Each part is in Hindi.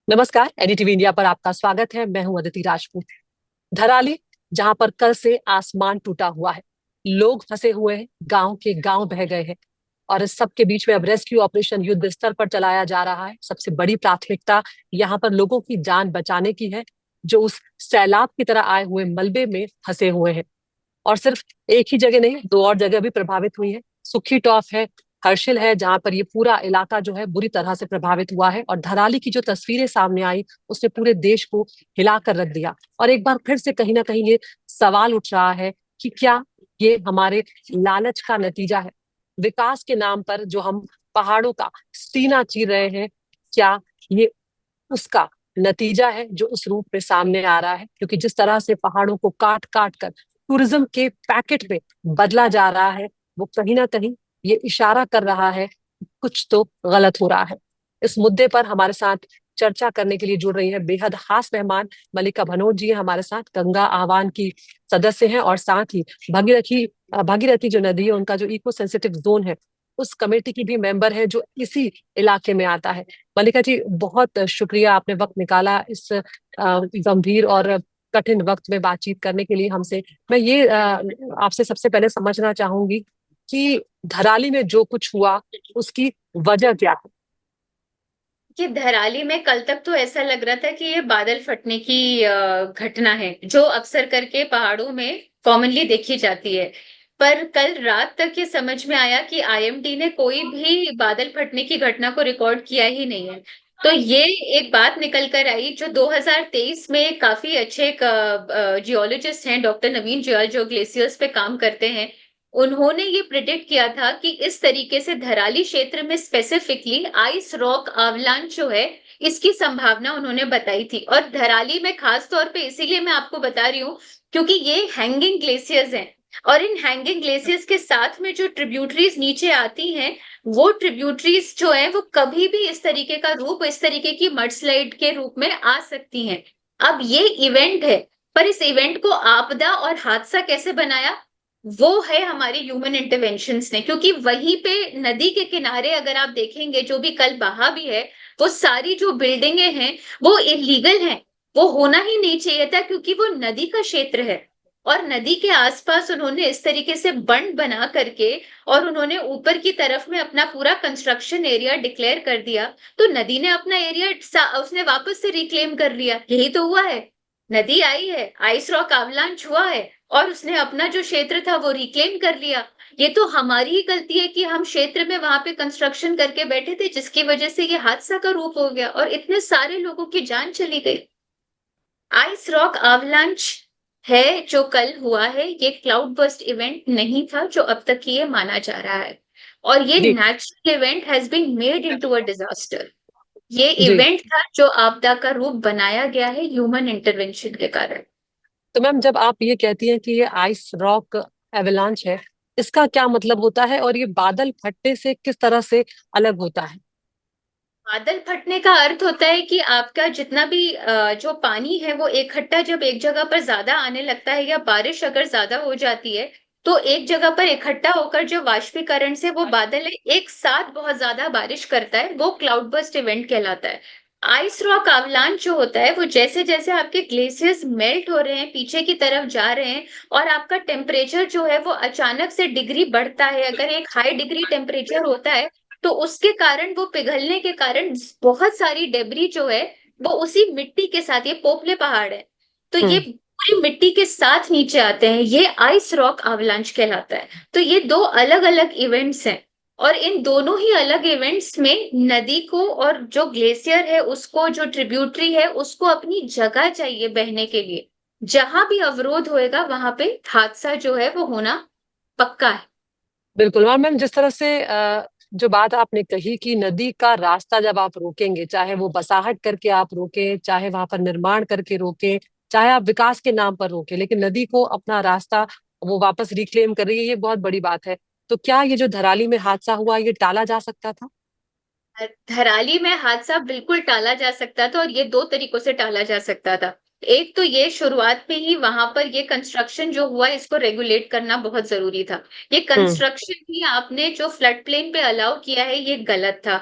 नमस्कार। एनडीटीवी इंडिया पर आपका स्वागत है। मैं हूं अदिति राजपूत। धराली, जहां पर कल से आसमान टूटा हुआ है, लोग फंसे हुए हैं, गांव के गांव बह गए हैं। और इस सब के बीच में अब रेस्क्यू ऑपरेशन युद्ध स्तर पर चलाया जा रहा है। सबसे बड़ी प्राथमिकता यहाँ पर लोगों की जान बचाने की है, जो उस सैलाब की तरह आए हुए मलबे में फंसे हुए हैं। और सिर्फ एक ही जगह नहीं, दो और जगह भी प्रभावित हुई है। सुखी टॉप है, हर्षिल है, जहां पर ये पूरा इलाका जो है बुरी तरह से प्रभावित हुआ है। और धराली की जो तस्वीरें सामने आई, उसने पूरे देश को हिला कर रख दिया। और एक बार फिर से कहीं ना कहीं ये सवाल उठ रहा है कि क्या ये हमारे लालच का नतीजा है? विकास के नाम पर जो हम पहाड़ों का सीना चीर रहे हैं, क्या ये उसका नतीजा है जो उस रूप में सामने आ रहा है? क्योंकि जिस तरह से पहाड़ों को काट काट कर टूरिज्म के पैकेट में बदला जा रहा है, वो कहीं ना कहीं ये इशारा कर रहा है कि कुछ तो गलत हो रहा है। इस मुद्दे पर हमारे साथ चर्चा करने के लिए जुड़ रही है बेहद खास मेहमान मल्लिका भनोट जी है हमारे साथ। गंगा आह्वान की सदस्य हैं और साथ ही भगीरथी भगीरथी जो नदी है, उनका जो इको सेंसिटिव जोन है, उस कमेटी की भी मेंबर है जो इसी इलाके में आता है। मल्लिका जी, बहुत शुक्रिया, आपने वक्त निकाला इस गंभीर और कठिन वक्त में बातचीत करने के लिए हमसे। मैं ये आपसे सबसे पहले समझना चाहूंगी कि धराली में जो कुछ हुआ, उसकी वजह क्या है? कि धराली में कल तक तो ऐसा लग रहा था कि ये बादल फटने की घटना है जो अक्सर करके पहाड़ों में कॉमनली देखी जाती है। पर कल रात तक ये समझ में आया कि आईएमडी ने कोई भी बादल फटने की घटना को रिकॉर्ड किया ही नहीं है। तो ये एक बात निकल कर आई जो 2023 में काफी अच्छे एक जियोलॉजिस्ट हैं, डॉक्टर नवीन जयाल, जो ग्लेशियर्स पे काम करते हैं। उन्होंने ये प्रिडिक्ट किया था कि इस तरीके से धराली क्षेत्र में स्पेसिफिकली आइस रॉक आवलांच जो है, इसकी संभावना उन्होंने बताई थी। और धराली में खास तौर पे इसीलिए मैं आपको बता रही हूँ क्योंकि ये हैंगिंग ग्लेशियर्स हैं। और इन हैंगिंग ग्लेशियर्स के साथ में जो ट्रिब्यूटरीज नीचे आती हैं, वो ट्रिब्यूटरीज जो है वो कभी भी इस तरीके का रूप, इस तरीके की मडस्लाइड के रूप में आ सकती हैं। अब ये इवेंट है, पर इस इवेंट को आपदा और हादसा कैसे बनाया, वो है हमारी ह्यूमन इंटरवेंशंस ने। क्योंकि वहीं पे नदी के किनारे अगर आप देखेंगे, जो भी कल बहा भी है, वो सारी जो बिल्डिंगें हैं वो इलीगल हैं। वो होना ही नहीं चाहिए था क्योंकि वो नदी का क्षेत्र है। और नदी के आसपास उन्होंने इस तरीके से बंड बना करके और उन्होंने ऊपर की तरफ में अपना पूरा कंस्ट्रक्शन एरिया डिक्लेयर कर दिया। तो नदी ने अपना एरिया उसने वापस से रिक्लेम कर लिया। यही तो हुआ है। नदी आई है, आइस रॉक अवलांच हुआ है, और उसने अपना जो क्षेत्र था वो रिक्लेम कर लिया। ये तो हमारी ही गलती है कि हम क्षेत्र में वहां पे कंस्ट्रक्शन करके बैठे थे, जिसकी वजह से ये हादसा का रूप हो गया और इतने सारे लोगों की जान चली गई। आइस रॉक आवलांच है जो कल हुआ है, ये क्लाउड बर्स्ट इवेंट नहीं था जो अब तक ये माना जा रहा है। और ये जी। Natural event has been made into a disaster. ये जी। इवेंट था जो आपदा का रूप बनाया गया है ह्यूमन इंटरवेंशन के कारण। तो मैम, जब आप ये कहती हैं कि ये आइस रॉक एवलांच है, इसका क्या मतलब होता है और ये बादल फटने से किस तरह से अलग होता है? बादल फटने का अर्थ होता है कि आपका जितना भी जो पानी है वो इकट्ठा जब एक जगह पर ज्यादा आने लगता है, या बारिश अगर ज्यादा हो जाती है, तो एक जगह पर इकट्ठा होकर जो वाष्पीकरण से वो बादल है एक साथ बहुत ज्यादा बारिश करता है, वो क्लाउड बर्स्ट इवेंट कहलाता है। आइस रॉक अवलांच जो होता है वो जैसे जैसे आपके ग्लेशियर्स मेल्ट हो रहे हैं, पीछे की तरफ जा रहे हैं, और आपका टेम्परेचर जो है वो अचानक से डिग्री बढ़ता है। अगर एक हाई डिग्री टेम्परेचर होता है तो उसके कारण, वो पिघलने के कारण बहुत सारी डेबरी जो है वो उसी मिट्टी के साथ, ये पोपले पहाड़ है, तो ये हम्म। पूरी मिट्टी के साथ नीचे आते हैं। ये आइस रॉक अवलांच कहलाता है। तो ये दो अलग अलग इवेंट्स हैं। और इन दोनों ही अलग इवेंट्स में नदी को और जो ग्लेशियर है उसको, जो ट्रिब्यूटरी है उसको अपनी जगह चाहिए बहने के लिए। जहां भी अवरोध होएगा वहां पे हादसा जो है वो होना पक्का है। बिल्कुल। और मैम, जिस तरह से जो बात आपने कही कि नदी का रास्ता जब आप रोकेंगे, चाहे वो बसाहट करके आप रोके, चाहे वहां पर निर्माण करके रोके, चाहे आप विकास के नाम पर रोके, लेकिन नदी को अपना रास्ता वो वापस रिक्लेम कर रही है, ये बहुत बड़ी बात है। तो क्या ये जो धराली में हादसा हुआ, ये टाला जा सकता था? धराली में हादसा बिल्कुल टाला जा सकता था, और ये दो तरीकों से टाला जा सकता था। एक तो ये, शुरुआत में ही वहां पर ये कंस्ट्रक्शन जो हुआ इसको रेगुलेट करना बहुत जरूरी था। ये हम्म। कंस्ट्रक्शन ही आपने जो फ्लड प्लेन पे अलाउ किया है ये गलत था।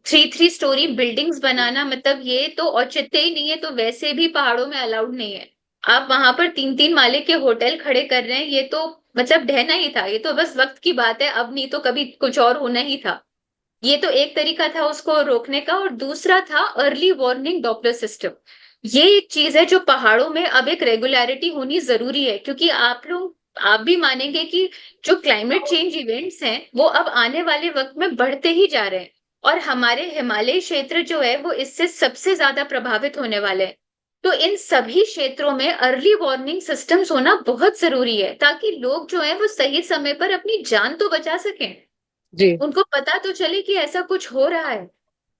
थ्री थ्री स्टोरी बिल्डिंग्स बनाना, मतलब ये तो औचित्य ही नहीं है, तो वैसे भी पहाड़ों में अलाउड नहीं है। आप वहां पर तीन तीन माले के होटल खड़े कर रहे हैं, ये तो मतलब ढहना ही था, ये तो बस वक्त की बात है, अब नहीं तो कभी कुछ और होना ही था। ये तो एक तरीका था उसको रोकने का। और दूसरा था अर्ली वार्निंग डॉपलर सिस्टम। ये एक चीज है जो पहाड़ों में अब एक रेगुलरिटी होनी जरूरी है, क्योंकि आप भी मानेंगे कि जो क्लाइमेट चेंज इवेंट्स हैं वो अब आने वाले वक्त में बढ़ते ही जा रहे हैं, और हमारे हिमालय क्षेत्र जो है वो इससे सबसे ज्यादा प्रभावित होने वाले हैं। तो इन सभी क्षेत्रों में अर्ली वार्निंग सिस्टम्स होना बहुत जरूरी है, ताकि लोग जो है वो सही समय पर अपनी जान तो बचा सकें, जी उनको पता तो चले कि ऐसा कुछ हो रहा है।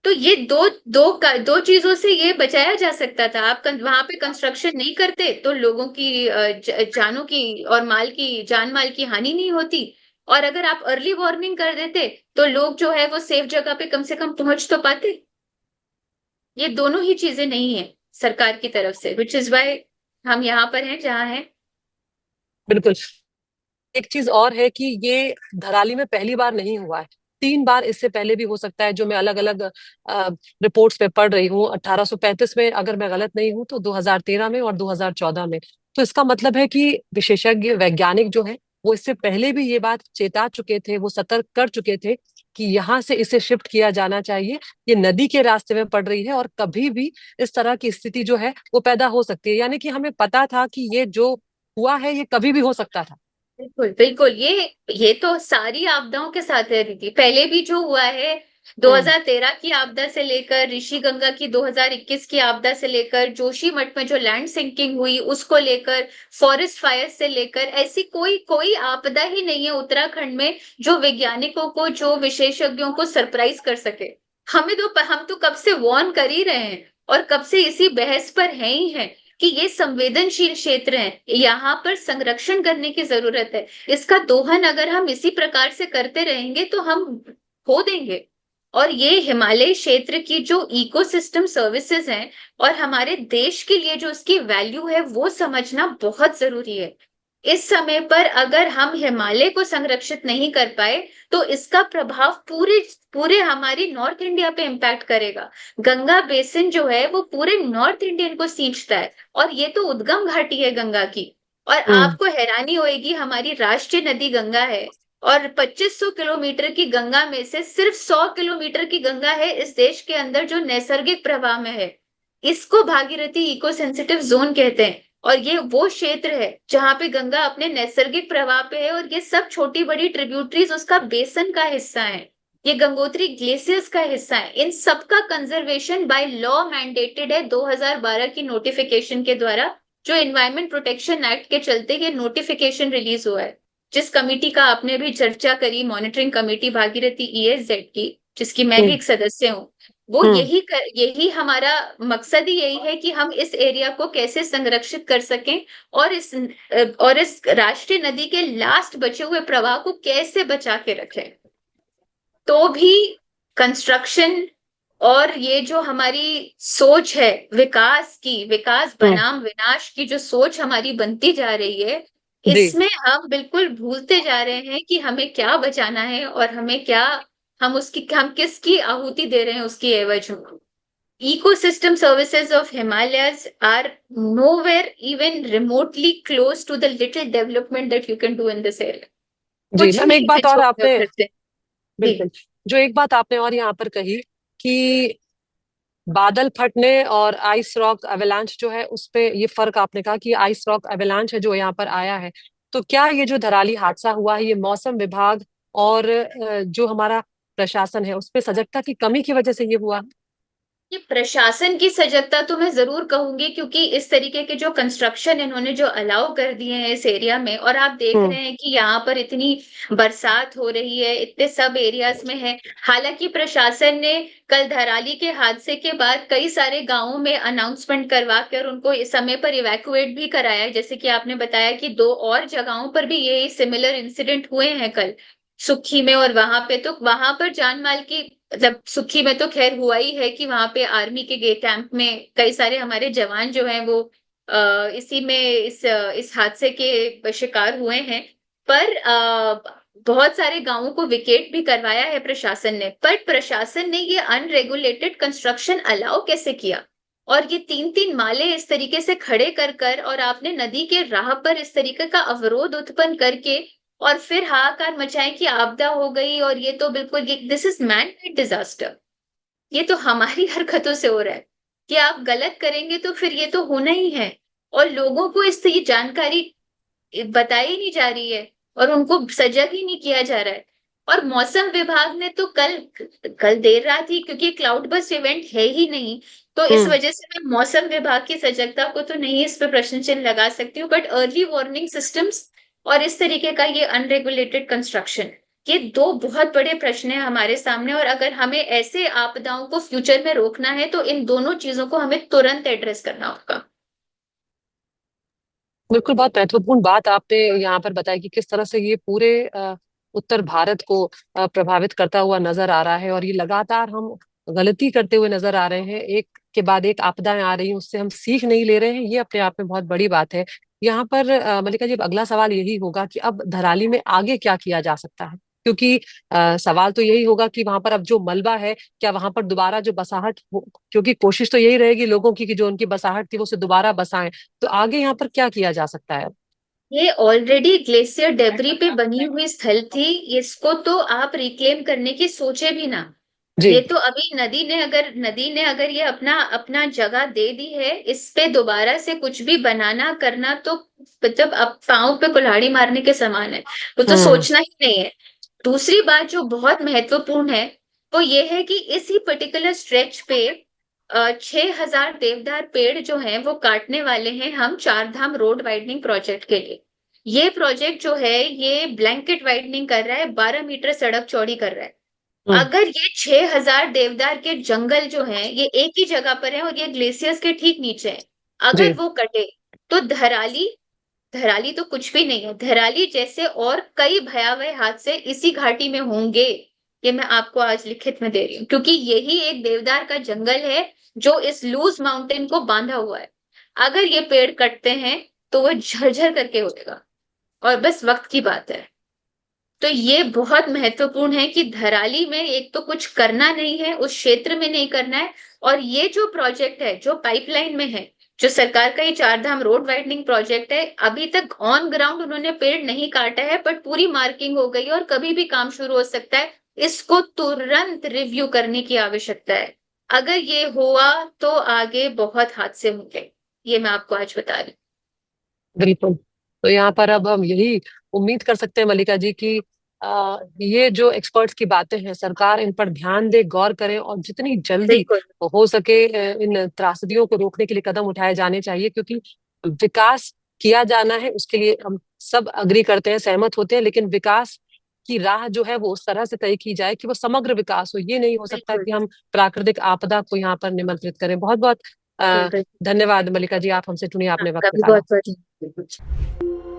तो ये दो चीजों से ये बचाया जा सकता था। आप वहां पे कंस्ट्रक्शन नहीं करते तो लोगों की जानों की और माल की, जान माल की हानि नहीं होती। और अगर आप अर्ली वार्निंग कर देते तो लोग जो है वो सेफ जगह पे कम से कम पहुंच तो पाते। ये दोनों ही चीजें नहीं है सरकार की तरफ से, विच इज वाई हम यहाँ पर हैं जहाँ हैं। बिल्कुल। एक चीज और है कि ये धराली में पहली बार नहीं हुआ है, 3 बार इससे पहले भी हो सकता है, जो मैं अलग अलग रिपोर्ट्स पे पढ़ रही हूँ। 1835 में अगर मैं गलत नहीं हूँ तो 2013 में और 2014 में। तो इसका मतलब है कि विशेषज्ञ वैज्ञानिक जो है वो इससे पहले भी ये बात चेता चुके थे, वो सतर्क कर चुके थे कि यहाँ से इसे शिफ्ट किया जाना चाहिए। ये नदी के रास्ते में पड़ रही है और कभी भी इस तरह की स्थिति जो है वो पैदा हो सकती है, यानी कि हमें पता था कि ये जो हुआ है ये कभी भी हो सकता था। बिल्कुल बिल्कुल, ये तो सारी आपदाओं के साथ है दीदी, पहले भी जो हुआ है हम्म 2013 की आपदा से लेकर ऋषि गंगा की 2021 की आपदा से लेकर जोशीमठ में जो लैंड सिंकिंग हुई उसको लेकर, फॉरेस्ट फायर से लेकर, ऐसी कोई कोई आपदा ही नहीं है उत्तराखंड में जो वैज्ञानिकों को, जो विशेषज्ञों को सरप्राइज कर सके। हम तो कब से वार्न कर ही रहे हैं और कब से इसी बहस पर हैं ही हैं कि ये संवेदनशील क्षेत्र है, यहाँ पर संरक्षण करने की जरूरत है। इसका दोहन अगर हम इसी प्रकार से करते रहेंगे तो हम खो देंगे। और ये हिमालय क्षेत्र की जो इकोसिस्टम सर्विसेज हैं और हमारे देश के लिए जो उसकी वैल्यू है वो समझना बहुत जरूरी है। इस समय पर अगर हम हिमालय को संरक्षित नहीं कर पाए तो इसका प्रभाव पूरे पूरे हमारी नॉर्थ इंडिया पे इम्पैक्ट करेगा। गंगा बेसिन जो है वो पूरे नॉर्थ इंडियन को सींचता है, और ये तो उद्गम घाटी है गंगा की। और हम्म आपको हैरानी होगी, हमारी राष्ट्रीय नदी गंगा है, और 2500 किलोमीटर की गंगा में से सिर्फ 100 किलोमीटर की गंगा है इस देश के अंदर जो नैसर्गिक प्रवाह में है। इसको भागीरथी इको सेंसिटिव जोन कहते हैं। और ये वो क्षेत्र है जहाँ पे गंगा अपने नैसर्गिक प्रवाह पे है, और ये सब छोटी बड़ी ट्रिब्यूटरीज उसका बेसन का हिस्सा है, ये गंगोत्री ग्लेशियर्स का हिस्सा है। इन सब का कंजर्वेशन बाय लॉ मैंडेटेड है 2012 की नोटिफिकेशन के द्वारा, जो एनवायरमेंट प्रोटेक्शन एक्ट के चलते ये नोटिफिकेशन रिलीज हुआ है। जिस कमेटी का आपने भी चर्चा करी, मॉनिटरिंग कमेटी भागीरथी ईएसजेड की, जिसकी मैं भी हम्म एक सदस्य हूँ, वो हम्म यही हमारा मकसद ही यही है कि हम इस एरिया को कैसे संरक्षित कर सकें, और इस राष्ट्रीय नदी के लास्ट बचे हुए प्रवाह को कैसे बचा के रखें। तो भी कंस्ट्रक्शन और ये जो हमारी सोच है विकास की, विकास हम्म बनाम विनाश की जो सोच हमारी बनती जा रही है, जी इसमें हम बिल्कुल भूलते जा रहे हैं कि हमें क्या बचाना है और हमें क्या, हम किसकी आहुति दे रहे हैं उसकी एवज में। ecosystem services of Himalayas are nowhere even remotely close to the little development that you can do in this area. जी कुछ मैम, एक नहीं है बात और जो हम आपने, कर सकते हैं। जी बिल्कुल, जो एक बात आपने और यहाँ पर कही कि बादल फटने और आइस रॉक एवेलांच जो है उस पे ये फर्क आपने कहा कि आइस रॉक एवेलांच है जो यहाँ पर आया है। तो क्या ये जो धराली हादसा हुआ है ये मौसम विभाग और जो हमारा प्रशासन है उस पे सजगता की कमी की वजह से ये हुआ? ये प्रशासन की सजगता तो मैं जरूर कहूंगी, क्योंकि इस तरीके के जो कंस्ट्रक्शन इन्होंने जो अलाउ कर दिए हैं इस एरिया में, और आप देख हम्म रहे हैं कि यहाँ पर इतनी बरसात हो रही है, इतने सब एरियाज में है। हालांकि प्रशासन ने कल धराली के हादसे के बाद कई सारे गांवों में अनाउंसमेंट करवा कर उनको इस समय पर इवैक्यूएट भी कराया है, जैसे कि आपने बताया कि दो और जगहों पर भी ये सिमिलर इंसिडेंट हुए हैं कल, सुक्खी में, और वहां पे तो वहां पर जान माल की, मतलब सुक्खी में तो खैर हुआ ही है कि वहां पे आर्मी के कैंप में कई सारे हमारे जवान जो हैं वो इसी में इस हादसे के शिकार हुए हैं। पर बहुत सारे गांवों को विकेट भी करवाया है प्रशासन ने, पर प्रशासन ने ये अनरेगुलेटेड कंस्ट्रक्शन अलाउ कैसे किया? और ये 3-3 माले इस तरीके से खड़े कर कर, और आपने नदी के राह पर इस तरीके का अवरोध उत्पन्न करके और फिर हाहाकार मचाए कि आपदा हो गई, और ये तो बिल्कुल, this is man made disaster. ये तो हमारी हरकतों से हो रहा है कि आप गलत करेंगे तो फिर ये तो होना ही है, और लोगों को इससे ये जानकारी बताई नहीं जा रही है और उनको सजग ही नहीं किया जा रहा है। और मौसम विभाग ने तो कल कल देर रात ही, क्योंकि क्लाउड बस्ट इवेंट है ही नहीं, तो इस हम्म। वजह से मैं मौसम विभाग की सजगता को तो नहीं इस पे प्रश्न चिन्ह लगा सकती हूँ, बट अर्ली वार्निंग सिस्टम्स और इस तरीके का ये अनरेगुलेटेड कंस्ट्रक्शन, ये दो बहुत बड़े प्रश्न है हमारे सामने। और अगर हमें ऐसे आपदाओं को फ्यूचर में रोकना है तो इन दोनों चीजों को हमें तुरंत एड्रेस करना होगा। बिल्कुल, बहुत महत्वपूर्ण बात आपने यहाँ पर बताई कि किस तरह से ये पूरे उत्तर भारत को प्रभावित करता हुआ नजर आ रहा है, और ये लगातार हम गलती करते हुए नजर आ रहे हैं। एक के बाद एक आपदाएं आ रही हैं, उससे हम सीख नहीं ले रहे हैं, ये अपने आप में बहुत बड़ी बात है। यहाँ पर मल्लिका जी, अब अगला सवाल यही होगा कि अब धराली में आगे क्या किया जा सकता है, क्योंकि सवाल तो यही होगा कि वहां पर अब जो मलबा है, क्या वहां पर दोबारा जो बसाहट क्योंकि कोशिश तो यही रहेगी लोगों की कि जो उनकी बसाहट थी वो उसे दोबारा बसाएं। तो आगे यहाँ पर क्या किया जा सकता है? ये ऑलरेडी ग्लेशियर डेब्री पे बनी हुई स्थल थी, इसको तो आप रिक्लेम करने की सोचे भी ना। जी। ये तो अभी नदी ने अगर ये अपना अपना जगह दे दी है, इस पे दोबारा से कुछ भी बनाना करना तो मतलब अब पांव पे कुल्हाड़ी मारने के समान है, वो तो हम्म। सोचना ही नहीं है। दूसरी बात जो बहुत महत्वपूर्ण है वो ये है कि इसी पर्टिकुलर स्ट्रेच पे 6,000 देवदार पेड़ जो हैं वो काटने वाले हैं हम चार धाम रोड वाइडनिंग प्रोजेक्ट के लिए। ये प्रोजेक्ट जो है ये ब्लैंकेट वाइडनिंग कर रहा है, 12 मीटर सड़क चौड़ी कर रहा है। हम्म। अगर ये 6,000 देवदार के जंगल जो हैं ये एक ही जगह पर है और ये ग्लेशियर्स के ठीक नीचे है, अगर जी। वो कटे तो धराली, धराली तो कुछ भी नहीं है, धराली जैसे और कई भयावह हादसे इसी घाटी में होंगे। ये मैं आपको आज लिखित में दे रही हूँ, क्योंकि यही एक देवदार का जंगल है जो इस लूज माउंटेन को बांधा हुआ है। अगर ये पेड़ कटते हैं तो वो झरझर करके उड़ेगा, और बस वक्त की बात है। तो ये बहुत महत्वपूर्ण है कि धराली में एक तो कुछ करना नहीं है, उस क्षेत्र में नहीं करना है। और ये जो प्रोजेक्ट है जो पाइपलाइन में है, जो सरकार का ये चार धाम रोड वाइडनिंग प्रोजेक्ट है, अभी तक ऑन ग्राउंड उन्होंने पेड़ नहीं काटा है, बट पूरी मार्किंग हो गई और कभी भी काम शुरू हो सकता है। इसको तुरंत रिव्यू करने की आवश्यकता है। अगर ये हुआ तो आगे बहुत हादसे होंगे, ये मैं आपको आज बता रही बिल्कुल। तो यहाँ पर अब हम यही उम्मीद कर सकते हैं मल्लिका जी कि ये जो एक्सपर्ट्स की बातें हैं, सरकार इन पर ध्यान दे, गौर करे, और जितनी हूँ। जल्दी बिल्कुल हो सके इन त्रासदियों को रोकने के लिए कदम उठाए जाने चाहिए, क्योंकि विकास किया जाना है, उसके लिए हम सब अग्री करते हैं, सहमत होते हैं, लेकिन विकास की राह जो है वो उस तरह से तय की जाए कि वो समग्र विकास हो। ये नहीं हो सकता बिल्कुल कि हम प्राकृतिक आपदा को यहाँ पर निमंत्रित करें। बहुत बहुत बिल्कुल बिल्कुल। धन्यवाद मल्लिका जी, आप हमसे जुड़ी, आपने आपका वक्त भी बहुत निकाला। बहुत धन्यवाद।